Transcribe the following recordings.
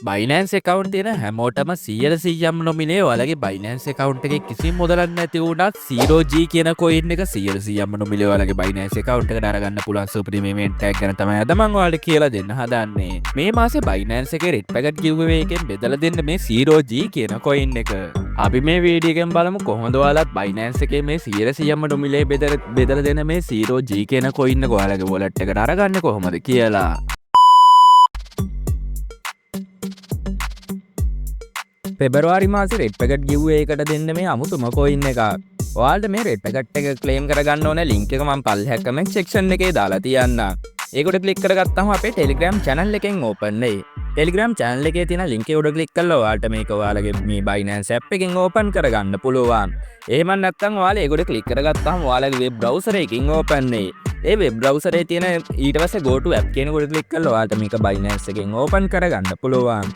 Binance එකකවුන්් තියෙන හැමෝටම 100%ම නොමිලේ ඔයාලගේ බයිනන්ස් එකකවුන්ට් එකේ කිසිම මුදලක් නැති වුණත් 0G කියන කොයින් එක 100%ම නොමිලේ ඔයාලගේ බයිනන්ස් එකකවුන්ට් එකට අරගන්න පුළුවන් සුපිරි ඉවෙන්ට් එකක් ගැන තමයි අද මම ඔයාලට කියලා දෙන්න හදන්නේ. මේ මාසේ බයිනන්ස් එකේ රෙඩ් පැකට් giveaway එකෙන් බෙදලා දෙන්න මේ 0G කියන කොයින් එක. අපි මේ වීඩියෝ එකෙන් බලමු කොහොමද ඔයාලත් බයිනන්ස් එකේ මේ 100%ම නොමිලේ බෙදලා දෙන මේ 0G කියන කොයින් එක ඔයාලගේ wallet එකට අරගන්නේ කොහොමද කියලා. පෙබරවාරි මාසේ රෙඩ් පැකට් giveaway එකට දෙන්න මේ අමුතුම කොයින් එකක්. ඔයාලට මේ රෙඩ් පැකට් එක ක්ලේම් කරගන්න ඕන ලින්ක් එක මම පල්ලෙහා කමෙන්ට් සෙක්ෂන් එකේ දාලා තියන්නම්. ඒකට ක්ලික් කරගත්තාම අපේ Telegram channel එකෙන් open වෙයි. Telegram channel එකේ තියෙන link එක උඩ ක්ලික් කරලා ඔයාලට මේක ඔයාලගේ මේ Binance app එකෙන් open කරගන්න පුළුවන්. එහෙම නැත්නම් ඔයාලා ඒකට ක්ලික් කරගත්තාම ඔයාලගේ web browser එකකින් open වෙයි. ඒ web browser එකේ තියෙන ඊට පස්සේ go to app කියන උඩ ක්ලික් කරලා ඔයාලට මේක Binance එකෙන් open කරගන්න පුළුවන්.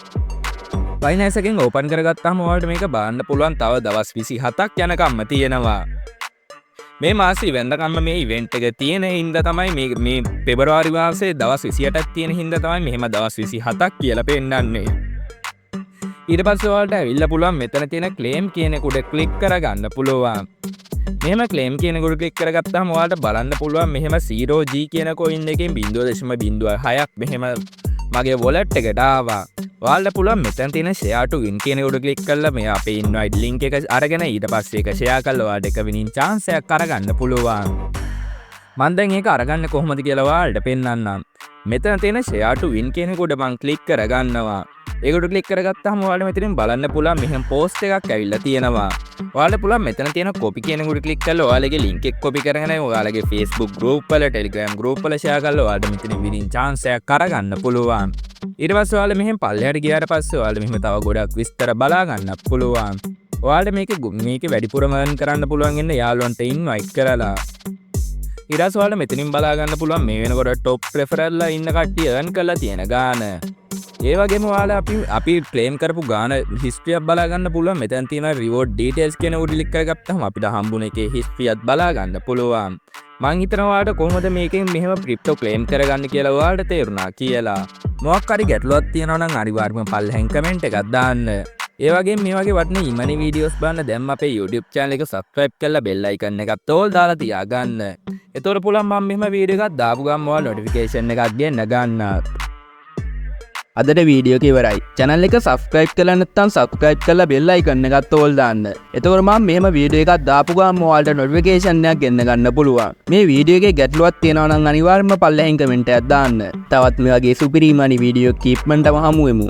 Binance එකෙන් ඕපන් කරගත්තාම ඔයාලට මේක බලන්න පුළුවන් තව දවස් 27ක් යනකම්ම තියෙනවා. මේ මාසේ වෙනකම්ම මේ ඉවෙන්ට් එක තියෙන හින්දා තමයි මේ පෙබරවාරි මාසේ දවස් 28ක් තියෙන හින්දා තමයි මෙහෙම දවස් 27ක් කියලා පෙන්නන්නේ. ඊට පස්සේ ඔයාලට ඇවිල්ලා පුළුවන් මෙතන තියෙන claim කියන එක උඩ ක්ලික් කරගන්න පුළුවන්. මෙහෙම claim කියන එක උඩ ක්ලික් කරගත්තාම ඔයාලට බලන්න පුළුවන් මෙහෙම 0G කියන coin එකෙන් 0.06ක් මෙහෙම මගේ wallet එකට ආවා. ඔයාලට පුළුවන් මෙතන තියෙන share to win කියන උඩ ක්ලික් කරලා මේ අපේ invite link එක අරගෙන ඊට පස්සේ ඒක share කරලා ඔයාලට එක winning chance එකක් අරගන්න පුළුවන්. මම දැන් ඒක අරගන්න කොහොමද කියලා ඔයාලට පෙන්නන්නම්. මෙතන තියෙන share to win කියන උඩ මම ක්ලික් කරගන්නවා. ඒක උඩ ක්ලික් කරගත්තාම ඔයාලට මෙතනින් බලන්න පුළුවන් මෙහෙම post එකක් ඇවිල්ලා තියෙනවා. ඔයාලට පුළුවන් මෙතන තියෙන copy කියන උඩ ක්ලික් කරලා ඔයාලගේ link එක copy කරගෙන ඔයාලගේ Facebook group වල Telegram group වල share කරලා ඔයාලට මෙතන winning chance එකක් අරගන්න පුළුවන්. ඊට පස්සේ ඔයාලා මෙහෙම පල්ලෙහාට ගියාට පස්සේ ඔයාලා මෙහෙම තව ගොඩක් විස්තර බලා ගන්න පුළුවන්. ඔයාලට මේක වැඩිපුරම earn කරන්න පුළුවන් ඉන්න යාළුවන්ට invite කරලා. ඊට පස්සේ ඔයාලා මෙතනින් බලා ගන්න පුළුවන් මේ වෙනකොට top referral ලා ඉන්න කට්ටිය earn කරලා තියෙන ගාන. ඒ වගේම ඔයාලා අපි claim කරපු ගාන history එක බලා ගන්න පුළුවන්. මෙතන තියෙන reward details කියන උඩ ක්ලික් කරගත්තාම අපිට හම්බුන එකේ history එකත් බලා ගන්න පුළුවන්. මං හිතනවා ඔයාලට කොහොමද මේකෙන් මෙහෙම crypto claim කරගන්න කියලා ඔයාලට තේරුණා කියලා. මොකක් හරි ගැටලුවක් තියෙනවා නම් අනිවාර්යයෙන්ම පල්ලෙහෙන් කමෙන්ට් එකක් දාන්න. ඒ වගේම මේ වගේ වටින ඉමනි වීඩියෝස් බලන්න දැන් අපේ YouTube channel එක subscribe කරලා bell icon එකත් ඕල් දාලා තියාගන්න. එතකොට පුළුවන් මම මෙහෙම වීඩියෝ එකක් දාපු ගමන් ඔයාලා notification එකක් ගෙන්න ගන්න. අදට වීඩියෝ එක ඉවරයි. channel එක subscribe කරලා නැත්නම් subscribe කරලා bell icon එකත් ඕල් දාන්න. එතකොට මම මෙහෙම වීඩියෝ එකක් දාපු ගමන් ඔයාලට notification එකක් ගෙන්න ගන්න පුළුවන්. මේ වීඩියෝ එකේ ගැටලුවක් තියෙනවා නම් අනිවාර්යයෙන්ම පල්ලෙහෙන් කමෙන්ට් එකක් දාන්න. තවත් මේ වගේ සුපිරි මනි වීඩියෝ කීප්මන්ටම හමු වෙමු.